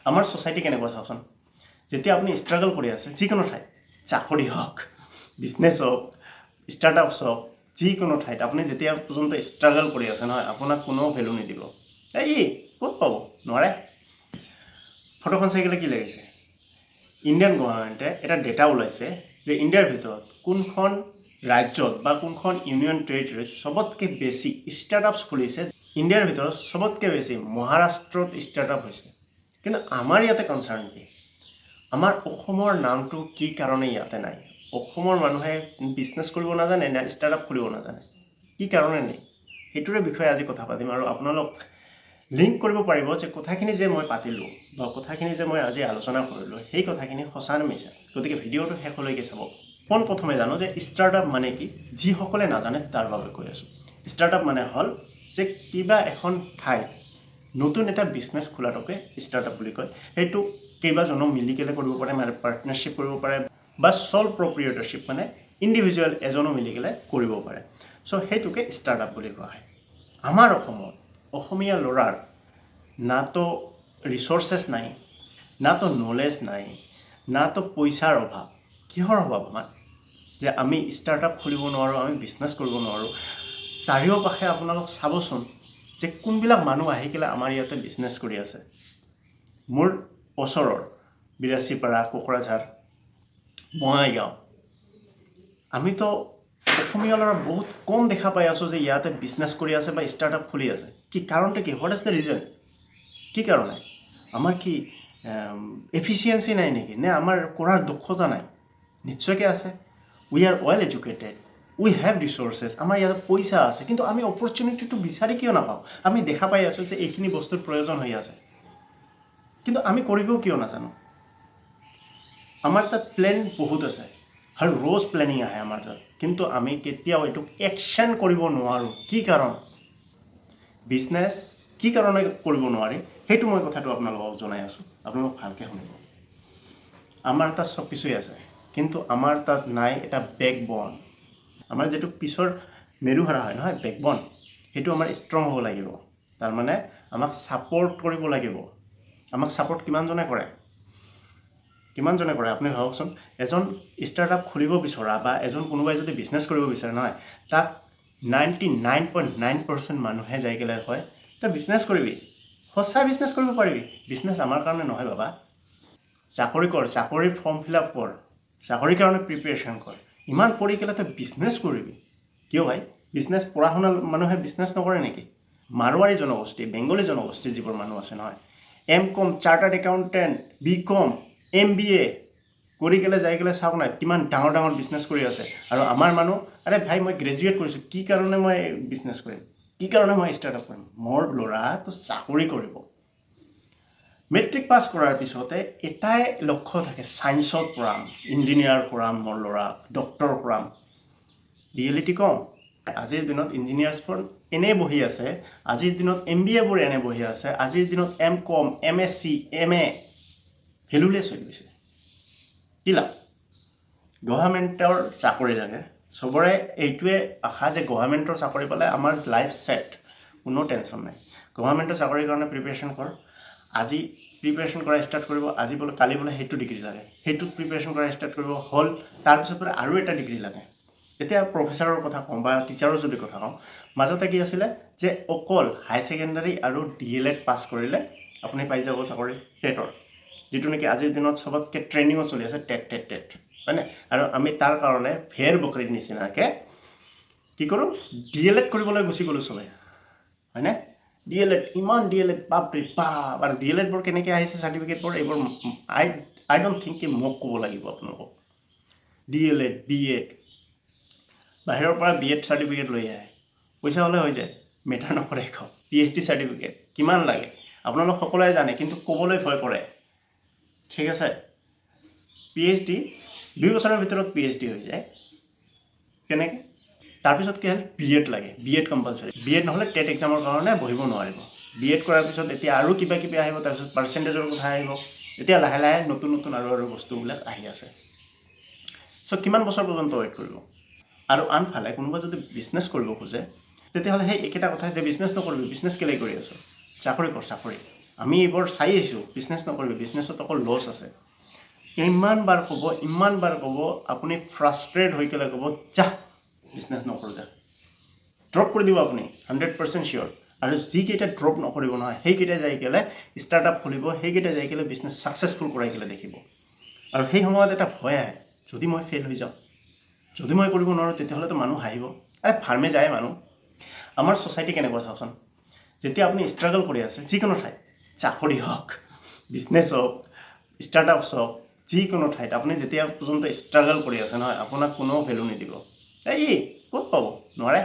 আমাৰ সোসাইটি কেনেকুৱা চাওকচোন যেতিয়া আপুনি ষ্ট্ৰাগল কৰি আছে যিকোনো ঠাইত চাকৰি হওক বিজনেছ হওক ষ্টাৰ্টআপছ হওক যিকোনো ঠাইত আপুনি যেতিয়া পৰ্যন্ত ষ্ট্ৰাগল কৰি আছে নহয় আপোনাক কোনো ভেলু নিদিব এই ক'ত পাব নোৱাৰে ফটোখন চাই গ'লে কি লাগিছে ইণ্ডিয়ান গভৰ্ণমেণ্টে এটা ডেটা ওলাইছে যে ইণ্ডিয়াৰ ভিতৰত কোনখন ৰাজ্যত বা কোনখন ইউনিয়ন টেৰিটৰীত সবতকৈ বেছি ষ্টাৰ্টআপছ খুলিছে ইণ্ডিয়াৰ ভিতৰত সবতকৈ বেছি মহাৰাষ্ট্ৰত ষ্টাৰ্টআপ হৈছে কিন্তু আমাৰ ইয়াতে কনচাৰ্ণ কি আমাৰ অসমৰ নামটো কি কাৰণে ইয়াতে নাই অসমৰ মানুহে বিজনেছ কৰিব নাজানে নে ষ্টাৰ্টআপ খুলিব নাজানে কি কাৰণে নাই সেইটোৰে বিষয়ে আজি কথা পাতিম আৰু আপোনালোক লিংক কৰিব পাৰিব যে কথাখিনি যে মই পাতিলোঁ বা কথাখিনি যে মই আজি আলোচনা কৰিলোঁ সেই কথাখিনি সঁচা নে মিছা গতিকে ভিডিঅ'টো শেষলৈকে চাব পোনপ্ৰথমে জানো যে ষ্টাৰ্টআপ মানে কি যিসকলে নাজানে তাৰ বাবে কৈ আছোঁ ষ্টাৰ্টআপ মানে হ'ল যে কিবা এখন ঠাইত নতুন এটা বিজনেছ খোলাটোকে ষ্টাৰ্টআপ বুলি কয় সেইটো কেইবাজনো মিলি কেলে কৰিব পাৰে মানে পাৰ্টনাৰশ্বিপ কৰিব পাৰে বা সল প্ৰপ্ৰিয়েটৰশ্বিপ মানে ইণ্ডিভিজুৱেল এজনো মিলি কেলে কৰিব পাৰে চ' সেইটোকে ষ্টাৰ্টআপ বুলি কোৱা হয় আমাৰ অসমত অসমীয়া ল'ৰাৰ না তো ৰিচোৰ্চেছ নাই না তো নলেজ নাই না তো পইচাৰ অভাৱ কিহৰ অভাৱ আমাৰ যে আমি ষ্টাৰ্টআপ খুলিব নোৱাৰোঁ আমি বিজনেছ কৰিব নোৱাৰোঁ চাৰিওপাশে আপোনালোক চাবচোন যে কোনবিলাক মানুহ আহি কেলে আমাৰ ইয়াতে বিজনেছ কৰি আছে মোৰ ওচৰৰ বিৰাচীপাৰা কোকৰাঝাৰ বঙাইগাঁও আমিতো অসমীয়া ল'ৰা বহুত কম দেখা পাই আছোঁ যে ইয়াতে বিজনেছ কৰি আছে বা ষ্টাৰ্টআপ খুলি আছে কি কাৰণটো কি হোৱাট ইজ দ্য ৰিজন কি কাৰণে আমাৰ কি এফিচিয়েঞ্চি নাই নেকি নে আমাৰ কৰাৰ দক্ষতা নাই নিশ্চয়কৈ আছে we are well educated we have resources আমাৰ ইয়াতে পইচা আছে কিন্তু আমি অপৰচুনিটিটো বিচাৰি কিয় নাপাওঁ আমি দেখা পাই আছোঁ যে এইখিনি বস্তুৰ প্ৰয়োজন হৈ আছে কিন্তু আমি কৰিবও কিয় নাজানো আমাৰ তাত প্লেন বহুত আছে আৰু ৰ'জ প্লেনিং আহে আমাৰ তাত কিন্তু আমি কেতিয়াও এইটো একশ্যন কৰিব নোৱাৰোঁ কি কাৰণ বিজনেছ কি কাৰণে কৰিব নোৱাৰি সেইটো মই কথাটো আপোনালোকক জনাই আছোঁ আপোনালোক ভালকৈ শুনিব আমাৰ তাত চব কিছুই আছে কিন্তু আমাৰ তাত নাই এটা বেকবন আমাৰ যিটো পিছৰ মেৰুহাৰা হয় নহয় বেকবন সেইটো আমাৰ ষ্ট্ৰং হ'ব লাগিব তাৰমানে আমাক ছাপৰ্ট কৰিব লাগিব আমাক ছাপৰ্ট কিমানজনে কৰে আপুনি ভাবকচোন এজন ষ্টাৰ্টআপ খুলিব বিচৰা বা এজন কোনোবাই যদি বিজনেছ কৰিব বিচাৰে নহয় তাক 99.9% মানুহে যাই গ'লে কয় তই বিজনেছ কৰিবি সঁচা বিজনেছ কৰিব পাৰিবি বিজনেছ আমাৰ কাৰণে নহয় বাবা চাকৰি কৰ চাকৰিৰ ফৰ্ম ফিল আপ কৰ চাকৰিৰ কাৰণে প্ৰিপেৰেশ্যন কৰ ইমান কৰি কেলে তই বিজনেছ কৰিবি কিয় ভাই বিজনেছ পঢ়া শুনা মানুহে বিজনেছ নকৰে নেকি মাৰোৱাৰী জনগোষ্ঠী বেংগলী জনগোষ্ঠী যিবোৰ মানুহ আছে নহয় এম.কম চাৰ্টাৰ্ড একাউণ্টেণ্ট বি.কম MBA কৰি কেলে যাই কেলে চাওক নাই কিমান ডাঙৰ ডাঙৰ বিজনেছ কৰি আছে আৰু আমাৰ মানুহ আৰে ভাই মই গ্ৰেজুৱেট কৰিছোঁ কি কাৰণে মই বিজনেছ কৰিম কি কাৰণে মই ষ্টাৰ্টআপ কৰিম মোৰ ল'ৰা তো চাকৰি কৰিব মেট্ৰিক পাছ কৰাৰ পিছতে এটাই লক্ষ্য থাকে ছায়েন্সত পঢ়াম ইঞ্জিনিয়াৰ কৰাম মোৰ ল'ৰাক ডক্টৰ কৰাম ৰিয়েলিটি কম আজিৰ দিনত ইঞ্জিনিয়াৰ্ছবোৰ এনেই বহি আছে আজিৰ দিনত MBAবোৰ এনে বহি আছে আজিৰ দিনত M.Com MSc MA ভেলুলেছ হৈ গৈছে কি লাভ গভৰ্ণমেণ্টৰ চাকৰি লাগে চবৰে এইটোৱে আশা যে গভৰ্ণমেণ্টৰ চাকৰি পালে আমাৰ লাইফ ছেট কোনো টেনশ্যন নাই গভৰ্ণমেণ্টৰ চাকৰিৰ কাৰণে প্ৰিপেৰেশ্যন কৰ আজি প্ৰিপেৰেশ্যন কৰা ষ্টাৰ্ট কৰিব আজি বোলে কালি বোলে সেইটো ডিগ্ৰী লাগে সেইটোত প্ৰিপেৰেশ্যন কৰা ষ্টাৰ্ট কৰিব হ'ল তাৰপিছত বোলে আৰু এটা ডিগ্ৰী লাগে এতিয়া প্ৰফেচাৰৰ কথা কওঁ বা টিচাৰৰ যদি কথা কওঁ মাজতে কি আছিলে যে অকল হাই ছেকেণ্ডাৰী আৰু DLED পাছ কৰিলে আপুনি পাই যাব চাকৰি টেটৰ যিটো নেকি আজিৰ দিনত সবতকৈ ট্ৰেইনিঙো চলি আছে টেট হয়নে আৰু আমি তাৰ কাৰণে ফেৰ বকৰিৰ নিচিনাকৈ কি কৰোঁ DLED কৰিবলৈ গুচি গ'লোঁ চবে হয়নে DLED ইমান DLED বাপৰে বাপ আৰু DLEDবোৰ কেনেকৈ আহিছে চাৰ্টিফিকেটবোৰ এইবোৰ আই ডোণ্ট থিংক কি মোক ক'ব লাগিব আপোনালোকক DLED B.Ed বাহিৰৰ পৰা B.Ed চাৰ্টিফিকেট লৈ আহে পইচা হ'লে হৈ যায় মেটাৰ নকৰে একো PhD চাৰ্টিফিকেট কিমান লাগে আপোনালোক সকলোৱে জানে কিন্তু ক'বলৈ ভয় কৰে ঠিক আছে PhD 2 বছৰৰ ভিতৰত PhD হৈ যায় কেনেকৈ তাৰপিছত কি হ'ল B.Ed লাগে B.Ed কম্পালচৰি B.Ed নহ'লে টেট এক্সামৰ কাৰণে বহিব নোৱাৰিব B.Ed কৰাৰ পিছত এতিয়া আৰু কিবা কিবি আহিব তাৰপিছত পাৰ্চেণ্টেজৰ কথা আহিব এতিয়া লাহে লাহে নতুন নতুন আৰু বস্তুবিলাক আহি আছে চ' কিমান বছৰ পৰ্যন্ত ৱেইট কৰিব আৰু আনফালে কোনোবা যদি বিজনেছ কৰিব খোজে তেতিয়াহ'লে সেই একেটা কথা যে বিজনেছ নকৰিবি বিজনেছ কেলৈ কৰি আছোঁ চাকৰি কৰ চাকৰি আমি এইবোৰ চাই আহিছোঁ, বিজনেছ নকৰিবি, বিজনেছত অকল লছ আছে। ইমান বাৰ ক'ব, আপুনি ফ্ৰাষ্ট্ৰেট হৈ পেলাই ক'ব যা বিজনেছ নকৰোঁ যা, ড্ৰপ কৰি দিব আপুনি 100% চিয়'ৰ। আৰু যিকেইটা ড্ৰপ নকৰিব নহয় সেইকেইটা যাই পেলাই ষ্টাৰ্টআপ খুলিব, সেইকেইটা যাই পেলাই বিজনেছ ছাকচেছফুল কৰাই পেলাই দেখিব। আৰু সেই সময়ত এটা ভয় আহে, যদি মই ফেইল হৈ যাওঁ, যদি মই কৰিব নোৱাৰোঁ তেতিয়াহ'লেতো মানুহ হাঁহিব। ফাৰ্মে যায় মানুহ। আমাৰ ছ'চাইটি কেনেকুৱা চাওকচোন, যেতিয়া আপুনি ষ্ট্ৰাগল কৰি আছে যিকোনো ঠাইত, চাকৰি হওক, বিজনেছ হওক, ষ্টাৰ্টআপছ হওক, যিকোনো ঠাইত আপুনি যেতিয়া পৰ্যন্ত ষ্ট্ৰাগল কৰি আছে নহয়, আপোনাক কোনেও ভেলু নিদিব। এই ক'ত পাব, নোৱাৰে।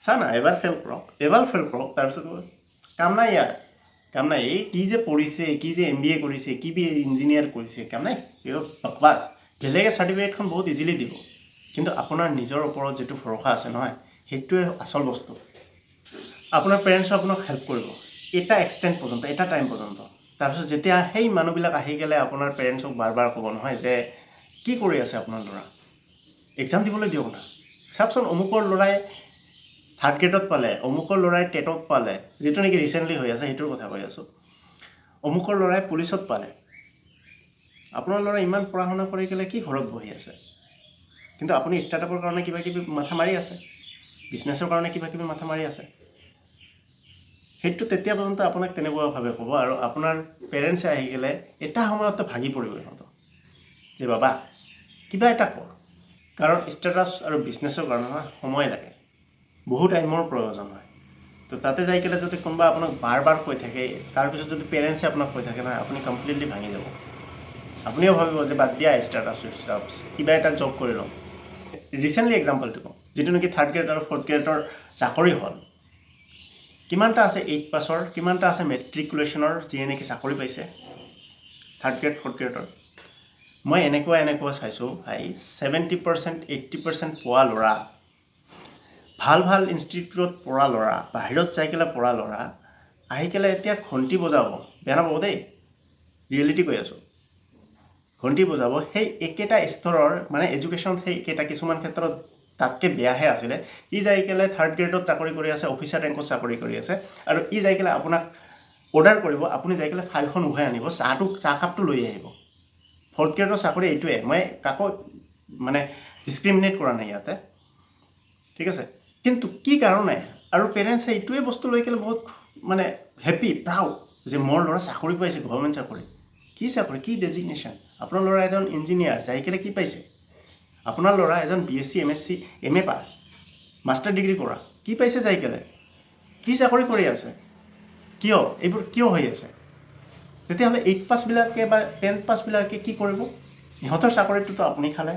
চা না, এবাৰ ফেইল কৰক, তাৰপিছত কাম নাই ইয়াৰ, কাম নাই। এই কি যে পঢ়িছে, কি যে MBA কৰিছে, কি ইঞ্জিনিয়াৰ কৰিছে, কাম নাই, এইবোৰ বকৱাছ। বেলেগে চাৰ্টিফিকেটখন বহুত ইজিলি দিব, কিন্তু আপোনাৰ নিজৰ ওপৰত যিটো ভৰসা আছে নহয়, সেইটোৱে আচল বস্তু। আপোনাৰ পেৰেণ্টছে আপোনাক হেল্প কৰিব এটা এক্সটেণ্ট পৰ্যন্ত, এটা টাইম পৰ্যন্ত। তাৰপিছত যেতিয়া সেই মানুহবিলাক আহি গ'লে আপোনাৰ পেৰেণ্টছক বাৰ বাৰ ক'ব নহয় যে কি কৰি আছে আপোনাৰ ল'ৰা, এক্সাম দিবলৈ দিয়ক না। চাওকচোন, অমুকৰ ল'ৰাই 3rd গ্ৰেডত পালে, অমুকৰ ল'ৰাই টেটত পালে, যিটো নেকি ৰিচেণ্টলি হৈ আছে সেইটোৰ কথা কৈ আছোঁ। অমুকৰ ল'ৰাই পুলিচত পালে। আপোনাৰ ল'ৰাই ইমান পঢ়া শুনা কৰি পেলাই কি ঘৰত বহি আছে, কিন্তু আপুনি ষ্টাৰ্টআপৰ কাৰণে কিবা কিবি মাথা মাৰি আছে, বিজনেছৰ কাৰণে কিবা কিবি মাথা মাৰি আছে। সেইটো তেতিয়া পৰ্যন্ত আপোনাক তেনেকুৱাভাৱে ক'ব। আৰু আপোনাৰ পেৰেণ্টছে আহি গ'লে এটা সময়তো ভাগি পৰিব সিহঁতক যে বাবা কিবা এটা কৰ। কাৰণ ষ্টাৰ্টআপ আৰু বিজনেছৰ কাৰণে সময় লাগে, বহুত টাইমৰ প্ৰয়োজন হয়। তো তাতে যাই পেলাই যদি কোনোবা আপোনাক বাৰ বাৰ কৈ থাকে, তাৰপিছত যদি পেৰেণ্টছে আপোনাক কৈ থাকে নহয়, আপুনি কমপ্লিটলি ভাঙি যাব। আপুনিও ভাবিব যে বাদ দিয়া ষ্টাৰ্টআপছ, কিবা এটা জব কৰি লওঁ। ৰিচেণ্টলি এক্সাম্পলটো কওঁ, যিটো নেকি 3rd গ্ৰেড আৰু 4th গ্ৰেডৰ চাকৰি হ'ল, কিমানটা আছে 8 পাছৰ, কিমানটা আছে মেট্ৰিকুলেশ্যনৰ যিয়ে নেকি চাকৰি পাইছে 3rd গ্ৰেড 4th গ্ৰেডৰ। মই এনেকুৱা চাইছোঁ ভাই, 70% 80% পোৱা ল'ৰা, ভাল ইনষ্টিটিউটত পঢ়া ল'ৰা, বাহিৰত যাই পেলাই পঢ়া ল'ৰা আহি পেলাই এতিয়া ঘণ্টি বজাব, বেয়া নাপাব দেই, ৰিয়েলিটি কৈ আছোঁ, ঘণ্টি বজাব সেই একেটা স্তৰৰ মানে এডুকেশ্যন, সেই একেটা, কিছুমান ক্ষেত্ৰত তাতকৈ বেয়াহে আছিলে। ই যাই পেলাই 3rd গ্ৰেডত চাকৰি কৰি আছে, অফিচাৰ ৰেংকত চাকৰি কৰি আছে, আৰু ই যাই পেলাই আপোনাক অৰ্ডাৰ কৰিব, আপুনি যাই পেলাই ফাইলখন উঠাই আনিব, চাহকাপটো লৈ আহিব। 4th গ্ৰেডৰ চাকৰি এইটোৱে, মই কাকো মানে ডিছক্ৰিমিনেট কৰা নাই ইয়াতে, ঠিক আছে। কিন্তু কি কাৰণে, আৰু পেৰেণ্টছে এইটোৱে বস্তু লৈ পেলাই বহুত মানে হেপী, প্ৰাউড যে মোৰ ল'ৰা চাকৰি পাইছে, গভৰ্ণমেণ্ট চাকৰি। কি চাকৰি, কি ডেজিগনেশ্যন? আপোনাৰ ল'ৰা এজন ইঞ্জিনিয়াৰ, যাই পেলাই কি পাইছে? আপোনাৰ ল'ৰা এজন BSc MSc MA পাছ, মাষ্টাৰ ডিগ্ৰী কৰা, কি পাইছে যাই পেলাই? কি চাকৰি কৰি আছে? কিয় এইবোৰ কিয় হৈ আছে? তেতিয়াহ'লে 8 পাছবিলাকে বা 10 পাছবিলাকে কি কৰিব? ইহঁতৰ চাকৰিটোতো আপুনি খালে।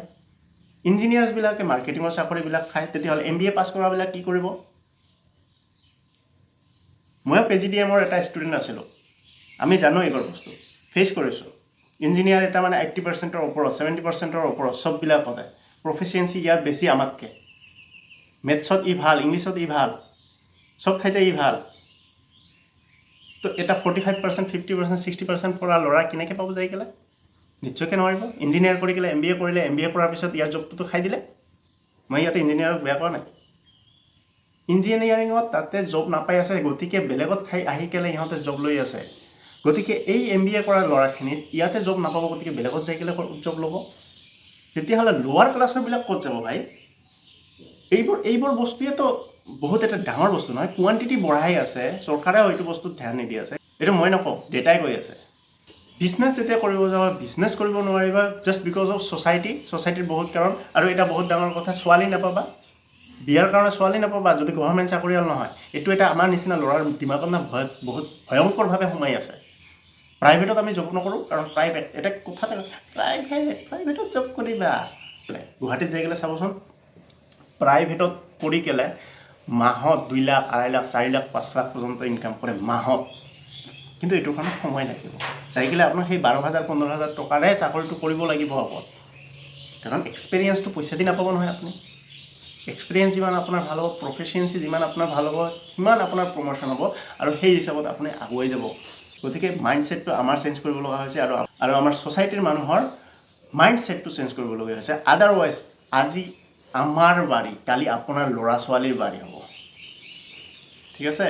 ইঞ্জিনিয়াৰ্ছবিলাকে মাৰ্কেটিঙৰ চাকৰিবিলাক খায়, তেতিয়াহ'লে MBA পাছ কৰাবিলাক কি কৰিব? ময়ো PGDM-ৰ এটা ষ্টুডেণ্ট আছিলোঁ, আমি জানো এইবোৰ বস্তু, ফেচ কৰিছোঁ। ইঞ্জিনিয়াৰ এটা মানে 80%ৰ ওপৰত, 70%ৰ ওপৰত চববিলাকতে প্ৰফিচিয়েঞ্চি ইয়াৰ বেছি আমাতকৈ। মেথছত ই ভাল, ইংলিছত ই ভাল, চব ঠাইতে ই ভাল। তো এটা 45%, 50%, 60% পৰা ল'ৰা কেনেকৈ পাব যাই পেলাই? নিশ্চয়কৈ নোৱাৰিব। ইঞ্জিনিয়াৰ কৰি পেলাই MBA কৰিলে, MBA কৰাৰ পিছত ইয়াৰ জবটোতো খাই দিলে। মই ইয়াতে ইঞ্জিনিয়াৰক বেয়া কৰা নাই, ইঞ্জিনিয়াৰিঙত তাতে জব নাপাই আছে, গতিকে বেলেগত আহি পেলাই ইহঁতে জব লৈ আছে। গতিকে এই MBA কৰা ল'ৰাখিনিত ইয়াতে জব নাপাব, গতিকে বেলেগত যাই পেলাই জব ল'ব। তেতিয়াহ'লে লোৱাৰ ক্লাছৰবিলাক ক'ত যাব ভাই? এইবোৰ বস্তুৱেতো বহুত এটা ডাঙৰ বস্তু নহয়, কোৱান্টিটি বঢ়াই আছে, চৰকাৰে হয়তো বস্তুত ধ্যান নিদি আছে। এইটো মই নকওঁ, ডেটাই কৈ আছে। বিজনেছ যেতিয়া কৰিব যাবা, বিজনেছ কৰিব নোৱাৰিবা জাষ্ট বিকজ অফ ছ'চাইটিৰ বহুত কাৰণ। আৰু এটা বহুত ডাঙৰ কথা, ছোৱালী নাপাবা, বিয়াৰ কাৰণে ছোৱালী নাপাবা যদি গভৰ্ণমেণ্ট চাকৰিয়াল নহয়। এইটো এটা আমাৰ নিচিনা ল'ৰাৰ দিমাগত না বহুত ভয়ংকৰভাৱে সোমাই আছে। প্ৰাইভেটত আমি জব নকৰোঁ, কাৰণ প্ৰাইভেট এটা কথাতে প্ৰাইভেটত জব কৰিবা। গুৱাহাটীত যাই গ'লে চাবচোন, প্ৰাইভেটত কৰি পেলে মাহত 2 লাখ, 2.5 লাখ, 4 লাখ, 5 লাখ পৰ্যন্ত ইনকাম কৰে মাহত। কিন্তু এইটোৰ কাৰণে সময় লাগিব, যাই গ'লে আপোনাৰ সেই 12,000 15,000 টকাৰে চাকৰিটো কৰিব লাগিব আগত। কাৰণ এক্সপেৰিয়েঞ্চটো পইচা দি নাপাব নহয় আপুনি। এক্সপিৰিয়েঞ্চ যিমান আপোনাৰ ভাল হ'ব, প্ৰফিচিয়েঞ্চি যিমান আপোনাৰ ভাল হ'ব, সিমান আপোনাৰ প্ৰমোশ্যন হ'ব, আৰু সেই হিচাপত আপুনি আগুৱাই যাব। গতিকে মাইণ্ডছেটটো আমাৰ চেঞ্জ কৰিব লগা হৈছে, আৰু আমাৰ ছ'চাইটিৰ মানুহৰ মাইণ্ডছেটটো চেঞ্জ কৰিবলগীয়া হৈছে। আদাৰৱাইজ আজি আমাৰ বাৰী, কালি আপোনাৰ ল'ৰা ছোৱালীৰ বাৰী হ'ব, ঠিক আছে।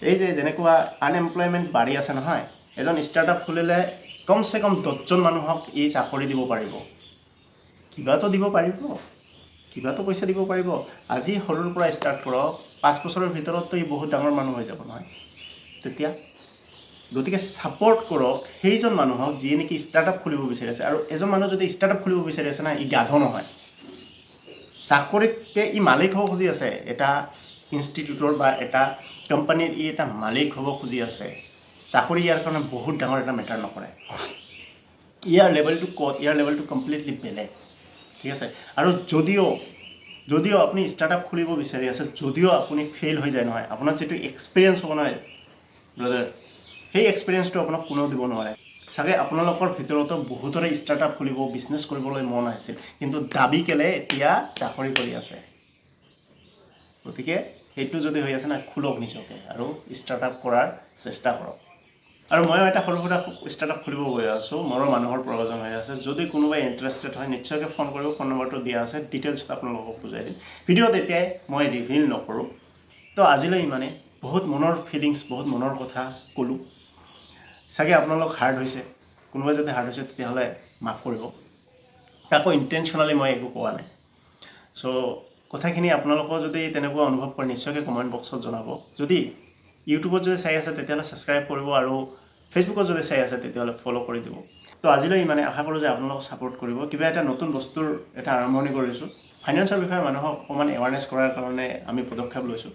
এই যে যেনেকুৱা আনএমপ্লয়মেণ্ট বাঢ়ি আছে নহয়, এজন ষ্টাৰ্টআপ খুলিলে কমচে কম 10জন মানুহক ই চাকৰি দিব পাৰিব, কিবাটো দিব পাৰিব, কিবাটো পইচা দিব পাৰিব। আজি সৰুৰ পৰা ষ্টাৰ্ট কৰক, 5 বছৰৰ ভিতৰততো ই বহুত ডাঙৰ মানুহ হৈ যাব নহয় তেতিয়া। গতিকে ছাপৰ্ট কৰক সেইজন মানুহক যিয়ে নেকি ষ্টাৰ্টআপ খুলিব বিচাৰি আছে। আৰু এজন মানুহ যদি ষ্টাৰ্টআপ খুলিব বিচাৰি আছে না, ই গাধ নহয়। চাকৰিতকৈ ই মালিক হ'ব খুজি আছে, এটা ইনষ্টিটিউটৰ বা এটা কোম্পানীৰ ই এটা মালিক হ'ব খুজি আছে। চাকৰি ইয়াৰ কাৰণে বহুত ডাঙৰ এটা মেটাৰ নকৰে। ইয়াৰ লেভেলটো ক'ত, ইয়াৰ লেভেলটো কমপ্লিটলি বেলেগ, ঠিক আছে। আৰু যদিও আপুনি ষ্টাৰ্টআপ খুলিব বিচাৰি আছে, যদিও আপুনি ফেইল হৈ যায় নহয়, আপোনাৰ যিটো এক্সপিৰিয়েঞ্চ হ'ব নহয় ব্ৰাদাৰ, সেই এক্সপিৰিয়েঞ্চটো আপোনাক কোনেও দিব নোৱাৰে। চাগে আপোনালোকৰ ভিতৰতো বহুতৰে ষ্টাৰ্টআপ খুলিব, বিজনেছ কৰিবলৈ মন আহিছিল, কিন্তু দাবী কেলে এতিয়া চাকৰি কৰি আছে। গতিকে সেইটো যদি হৈ আছে না, খোলক নিজকে আৰু ষ্টাৰ্টআপ কৰাৰ চেষ্টা কৰক। আৰু ময়ো এটা সৰু সুৰা ষ্টাৰ্টআপ খুলিব গৈ আছোঁ, মোৰো মানুহৰ প্ৰয়োজন হৈ আছে। যদি কোনোবাই ইণ্টাৰেষ্টেড হয় নিশ্চয়কৈ ফোন কৰিব, ফোন নম্বৰটো দিয়া আছে, ডিটেইলছ আপোনালোকক বুজাই দিম। ভিডিঅ'ত এতিয়াই মই ৰিভিল নকৰোঁ। তো আজিলৈ ইমানেই। বহুত মনৰ ফিলিংছ, বহুত মনৰ কথা ক'লোঁ। চাগে আপোনালোক হাৰ্ড হৈছে, কোনোবাই যদি হাৰ্ড হৈছে তেতিয়াহ'লে মাফ কৰিব। তাকো ইণ্টেনশ্যনেলি মই একো কোৱা নাই। চ' কথাখিনি আপোনালোকৰ যদি তেনেকুৱা অনুভৱ কৰে নিশ্চয়কৈ কমেণ্ট বক্সত জনাব। যদি ইউটিউবত যদি চাই আছে তেতিয়াহ'লে ছাবস্ক্ৰাইব কৰিব, আৰু ফেচবুকত যদি চাই আছে তেতিয়াহ'লে ফ'ল' কৰি দিব। তো আজিলৈ ইমানে। আশা কৰোঁ যে আপোনালোকক ছাপোৰ্ট কৰিব। কিবা এটা নতুন বস্তুৰ এটা আৰম্ভণি কৰিছোঁ। ফাইনেন্সৰ বিষয়ে মানুহক অকণমান এৱাৰনেছ কৰাৰ কাৰণে আমি পদক্ষেপ লৈছোঁ।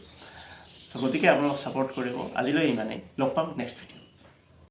তো গতিকে আপোনালোক ছাপোৰ্ট কৰিব। আজিলৈ ইমানেই। লগ পাম নেক্সট ভিডিঅ'।